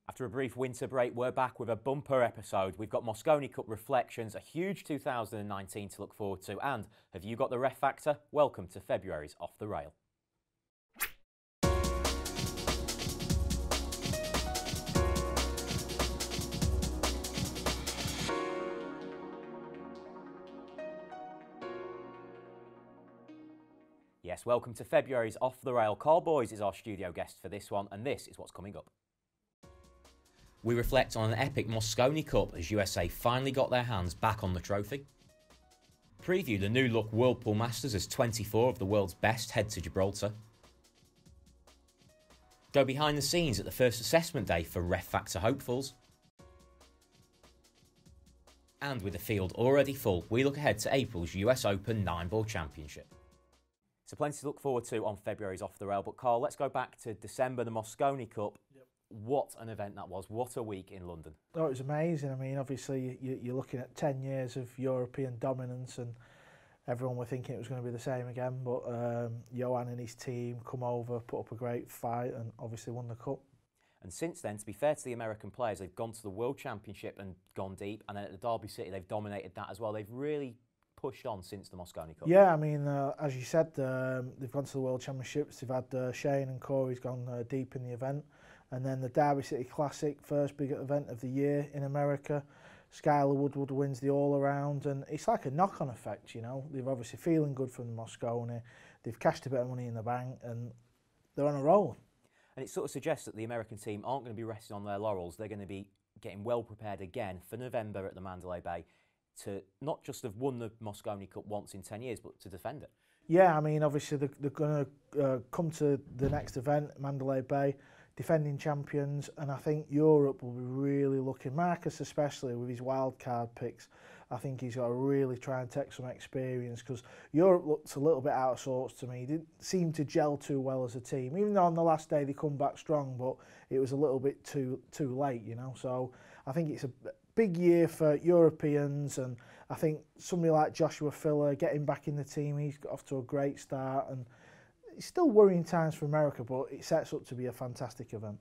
After a brief winter break, we're back with a bumper episode. We've got Mosconi Cup reflections, a huge 2019 to look forward to, and have you got the ref factor? Welcome to February's Off the Rail. Yes, welcome to February's Off the Rail. Karl Boyes is our studio guest for this one, and this is what's coming up. We reflect on an epic Mosconi Cup as USA finally got their hands back on the trophy. Preview the new look Whirlpool Masters as 24 of the world's best head to Gibraltar. Go behind the scenes at the first assessment day for Ref Factor hopefuls. And with the field already full, we look ahead to April's US Open 9-Ball Championship. So plenty to look forward to on February's Off the Rail, but Karl, let's go back to December, the Mosconi Cup. Yep. What an event that was. What a week in London. Oh, it was amazing. I mean, obviously, you're looking at 10 years of European dominance and everyone were thinking it was going to be the same again, but Johan and his team come over, put up a great fight and obviously won the Cup. And since then, to be fair to the American players, they've gone to the World Championship and gone deep, and then at the Derby City, they've dominated that as well. They've really pushed on since the Mosconi Cup. Yeah, I mean, as you said, they've gone to the World Championships. They've had Shane and Corey's gone deep in the event. And then the Derby City Classic, first big event of the year in America. Skylar Woodward wins the all-around, and it's like a knock-on effect, you know. They're obviously feeling good from the Mosconi. They've cashed a bit of money in the bank, and they're on a roll. And it sort of suggests that the American team aren't going to be resting on their laurels. They're going to be getting well prepared again for November at the Mandalay Bay to not just have won the Mosconi Cup once in 10 years, but to defend it. Yeah, I mean, obviously they're going to come to the next event, Mandalay Bay, defending champions, and I think Europe will be really looking, Marcus especially with his wild card picks. I think he's got to really try and take some experience because Europe looked a little bit out of sorts to me. He didn't seem to gel too well as a team, even though on the last day they come back strong, but it was a little bit too late, you know. So I think it's a big year for Europeans, and I think somebody like Joshua Filler getting back in the team, he's got off to a great start, and it's still worrying times for America, but it sets up to be a fantastic event.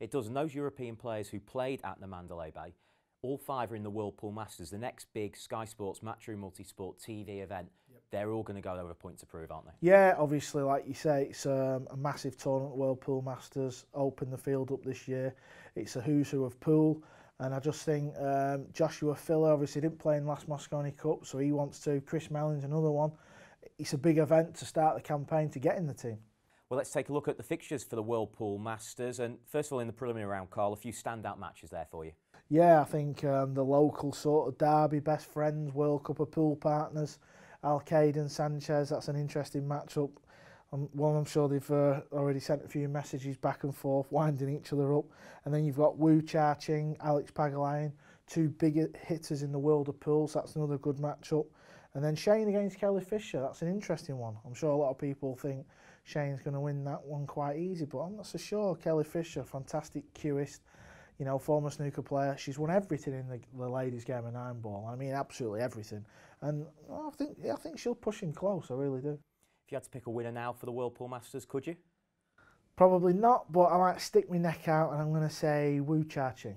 It does, and those European players who played at the Mandalay Bay, all 5 are in the Whirlpool Masters, the next big Sky Sports Matchroom Multisport TV event. Yep. They're all going to go there with a point to prove, aren't they? Yeah, obviously, like you say, it's a massive tournament, Whirlpool Masters, opened the field up this year. It's a who's who of pool. And I just think Joshua Filler obviously didn't play in last Mosconi Cup, so he wants to. Chris Melling's another one. It's a big event to start the campaign to get in the team. Well, let's take a look at the fixtures for the Whirlpool Masters. And first of all, in the preliminary round, Karl, a few standout matches there for you. Yeah, I think the local sort of derby, best friends, World Cup of pool partners, Alcaide and Sanchez, that's an interesting matchup. One, I'm sure they've already sent a few messages back and forth, winding each other up. And then you've got Wu Cha-Ching, Alex Pagulayan, 2 big hitters in the world of pools. That's another good matchup. And then Shane against Kelly Fisher, that's an interesting one. I'm sure a lot of people think Shane's going to win that one quite easy, but I'm not so sure. Kelly Fisher, fantastic cueist, you know, former snooker player. She's won everything in the ladies' game of 9-ball. I mean, absolutely everything. And well, I think she'll push him close, I really do. If you had to pick a winner now for the Whirlpool Masters, could you? Probably not, but I might stick my neck out and I'm going to say Wu Cha-Ching.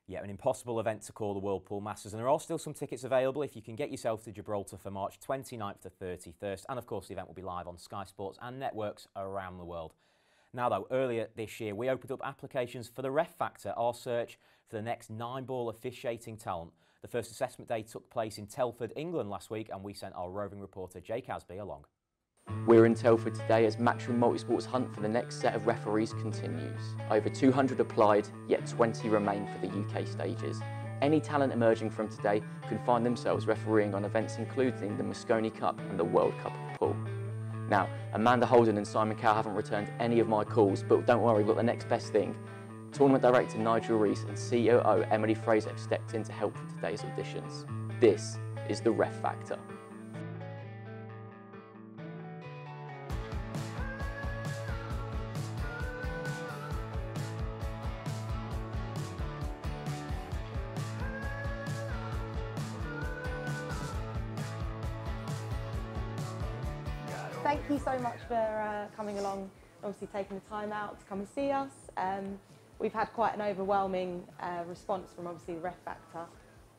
Yeah, an impossible event to call the Whirlpool Masters, and there are still some tickets available if you can get yourself to Gibraltar for March 29th to 31st, and of course the event will be live on Sky Sports and networks around the world. Now though, earlier this year we opened up applications for the Ref Factor, our search for the next 9-ball officiating talent. The first assessment day took place in Telford, England last week, and we sent our roving reporter Jake Asby along. We're in Telford today as Matchroom Multisport's hunt for the next set of referees continues. Over 200 applied, yet 20 remain for the UK stages. Any talent emerging from today can find themselves refereeing on events including the Mosconi Cup and the World Cup of Pool. Now, Amanda Holden and Simon Cowell haven't returned any of my calls, but don't worry, we've got the next best thing. Tournament Director Nigel Rees and COO Emily Fraser have stepped in to help with today's auditions. This is the Ref Factor. Thank you so much for coming along, obviously taking the time out to come and see us. we've had quite an overwhelming response from obviously the ref factor.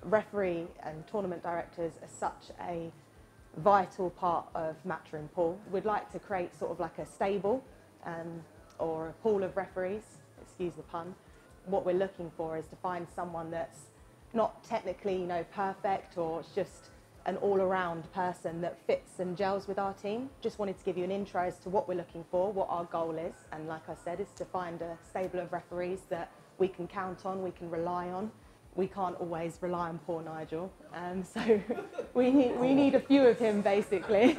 Referee and tournament directors are such a vital part of matchroom pool. We'd like to create sort of like a stable or a pool of referees, excuse the pun. What we're looking for is to find someone that's not technically, you know, perfect, or it's just an all-around person that fits and gels with our team. Just wanted to give you an intro as to what we're looking for, what our goal is, and like I said, is to find a stable of referees that we can count on, we can rely on. We can't always rely on poor Nigel, so we need a few of him basically.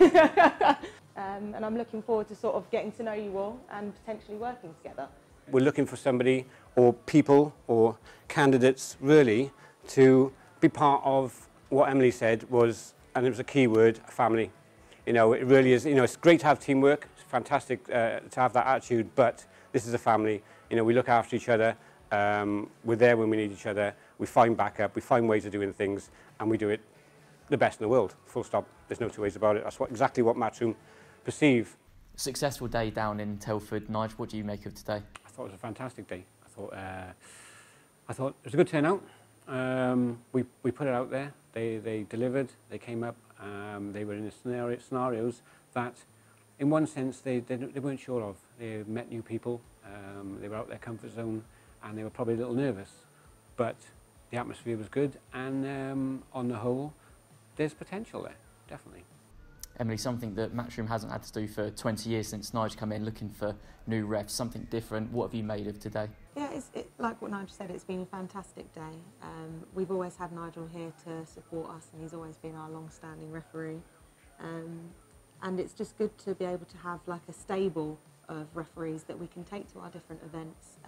And I'm looking forward to sort of getting to know you all and potentially working together. We're looking for somebody or people or candidates really to be part of what Emily said was, and it was a key word, family. You know, it really is, you know, it's great to have teamwork, it's fantastic to have that attitude, but this is a family. You know, we look after each other, we're there when we need each other, we find backup, we find ways of doing things, and we do it the best in the world, full stop. There's no two ways about it. That's exactly what Matchroom perceive. Successful day down in Telford. Nigel, what do you make of today? I thought it was a fantastic day. I thought it was a good turnout. We put it out there. They delivered. They came up. They were in scenarios that, in one sense, they weren't sure of. They met new people. They were out their comfort zone, and they were probably a little nervous. But the atmosphere was good, and on the whole, there's potential there, definitely. Emily, something that Matchroom hasn't had to do for 20 years since Nigel came in, looking for new refs, something different. What have you made of today? Yeah, like what Nigel said, it's been a fantastic day. We've always had Nigel here to support us, and he's always been our long-standing referee. And it's just good to be able to have like a stable of referees that we can take to our different events.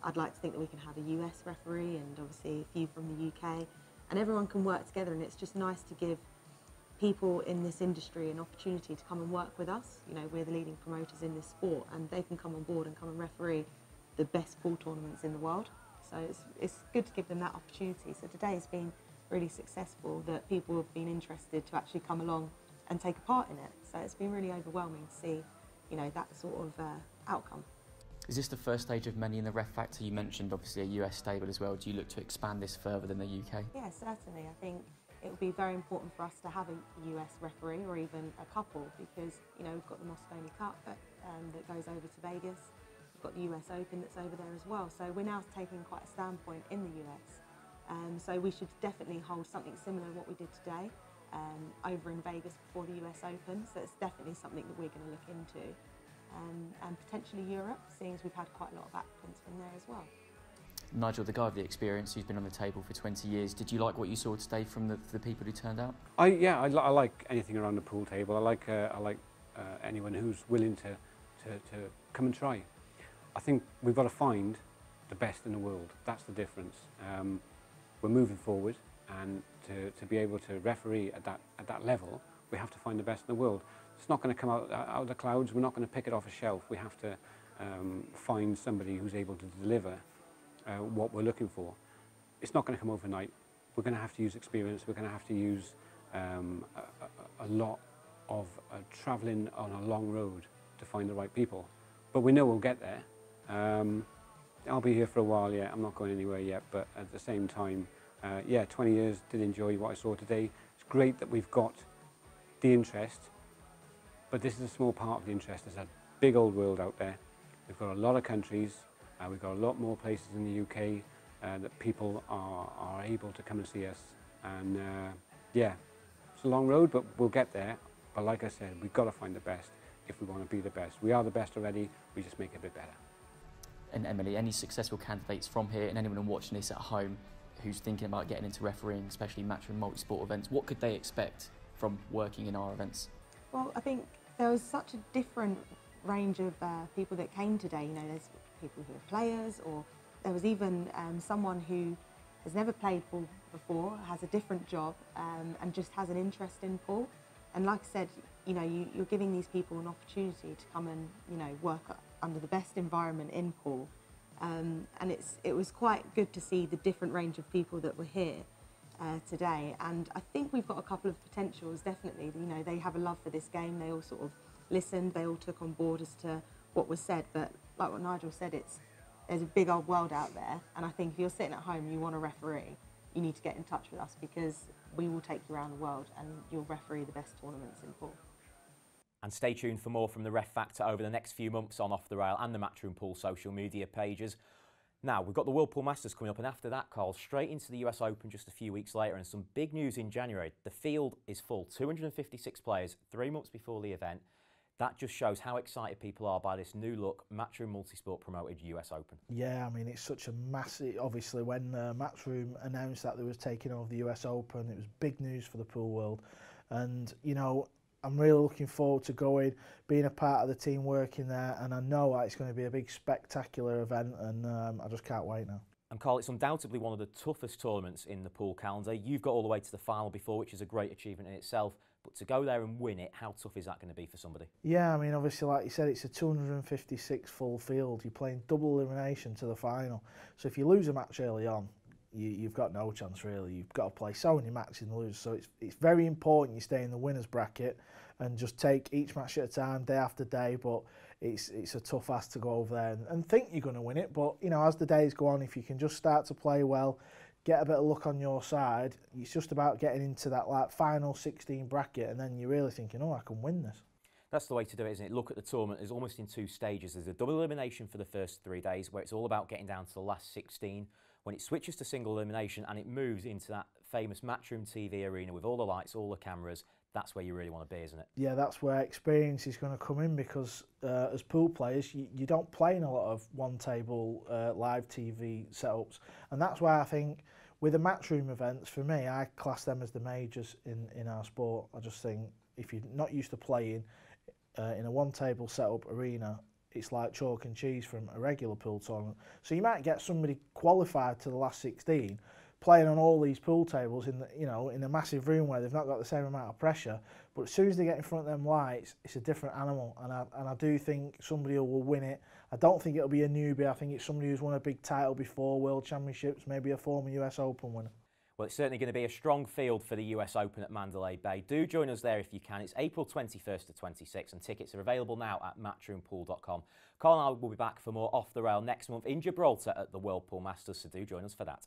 I'd like to think that we can have a US referee and obviously a few from the UK, and everyone can work together, and it's just nice to give people in this industry an opportunity to come and work with us. You know, we're the leading promoters in this sport, and they can come on board and come and referee the best pool tournaments in the world. So it's good to give them that opportunity. So today has been really successful, that people have been interested to actually come along and take a part in it. So it's been really overwhelming to see, you know, that sort of outcome. Is this the first stage of many in the ref factor? You mentioned obviously a US stable as well. Do you look to expand this further than the UK? Yeah, certainly. I think it would be very important for us to have a US referee, or even a couple, because, you know, we've got the Mosconi Cup that goes over to Vegas. We've got the US Open that's over there as well. So we're now taking quite a standpoint in the US. So we should definitely hold something similar to what we did today over in Vegas before the US Open. So it's definitely something that we're going to look into. And potentially Europe, seeing as we've had quite a lot of applicants from there as well. Nigel, the guy of the experience who's been on the table for 20 years, did you like what you saw today from the people who turned out? Yeah, I like anything around the pool table. I like anyone who's willing to come and try. I think we've got to find the best in the world. That's the difference. We're moving forward, and to be able to referee at that level, we have to find the best in the world. It's not going to come out of the clouds. We're not going to pick it off a shelf. We have to find somebody who's able to deliver what we're looking for. It's not going to come overnight. We're going to have to use experience. We're going to have to use a lot of travelling on a long road to find the right people. But we know we'll get there. I'll be here for a while yet. I'm not going anywhere yet, but at the same time, yeah, 20 years, did enjoy what I saw today. It's great that we've got the interest, but this is a small part of the interest. There's a big old world out there. We've got a lot of countries. We've got a lot more places in the UK that people are able to come and see us. And yeah, it's a long road, but we'll get there. But like I said, we've got to find the best if we want to be the best. We are the best already, we just make it a bit better. And Emily, any successful candidates from here, and anyone watching this at home who's thinking about getting into refereeing, especially matchroom multi-sport events, what could they expect from working in our events? Well, I think there was such a different range of people that came today. You know, there's people who are players, or there was even someone who has never played pool before, has a different job, and just has an interest in pool. And like I said, you know, you're giving these people an opportunity to come and, you know, work under the best environment in pool. And it was quite good to see the different range of people that were here today. And I think we've got a couple of potentials, definitely. You know, they have a love for this game. They all sort of listened. They all took on board as to what was said. But like what Nigel said, it's there's a big old world out there, and I think if you're sitting at home and you want a referee, you need to get in touch with us, because we will take you around the world and you'll referee the best tournaments in pool. And stay tuned for more from the Ref Factor over the next few months on Off the Rail and the Matchroom Pool social media pages. Now, we've got the World Pool Masters coming up, and after that, Karl, straight into the US Open just a few weeks later, and some big news in January. The field is full, 256 players, 3 months before the event. That just shows how excited people are by this new look Matchroom Multisport promoted US Open. Yeah, I mean, it's such a massive, obviously when Matchroom announced that they was taking over the US Open, it was big news for the pool world. And, you know, I'm really looking forward to going, being a part of the team working there, and I know it's going to be a big spectacular event, and I just can't wait now. And Karl, it's undoubtedly one of the toughest tournaments in the pool calendar. You've got all the way to the final before, which is a great achievement in itself. But to go there and win it, how tough is that going to be for somebody? Yeah, I mean, obviously, like you said, it's a 256 full field. You're playing double elimination to the final. So if you lose a match early on, you've got no chance, really. You've got to play so many matches and lose. So it's very important you stay in the winners bracket and just take each match at a time, day after day. But it's a tough ask to go over there and think you're going to win it. But, you know, as the days go on, if you can just start to play well, get a bit of luck on your side, it's just about getting into that like final 16 bracket, and then you're really thinking, oh, I can win this. That's the way to do it, isn't it? Look at the tournament as almost in 2 stages. There's a double elimination for the first 3 days, where it's all about getting down to the last 16. When it switches to single elimination and it moves into that famous Matchroom TV arena with all the lights, all the cameras, that's where you really want to be, isn't it? Yeah, that's where experience is going to come in, because as pool players, you don't play in a lot of one-table live TV setups. And that's why I think with the Matchroom events, for me, I class them as the majors in our sport. I just think if you're not used to playing in a one-table setup arena, it's like chalk and cheese from a regular pool tournament. So you might get somebody qualified to the last 16 playing on all these pool tables in in a massive room where they've not got the same amount of pressure, but as soon as they get in front of them lights, it's a different animal, and I do think somebody will win it. I don't think it'll be a newbie. I think it's somebody who's won a big title before, World Championships, maybe a former US Open winner. Well, it's certainly going to be a strong field for the US Open at Mandalay Bay. Do join us there if you can. It's April 21st to 26th, and tickets are available now at matchroompool.com. Karl and I will be back for more Off the Rail next month in Gibraltar at the World Pool Masters, so do join us for that.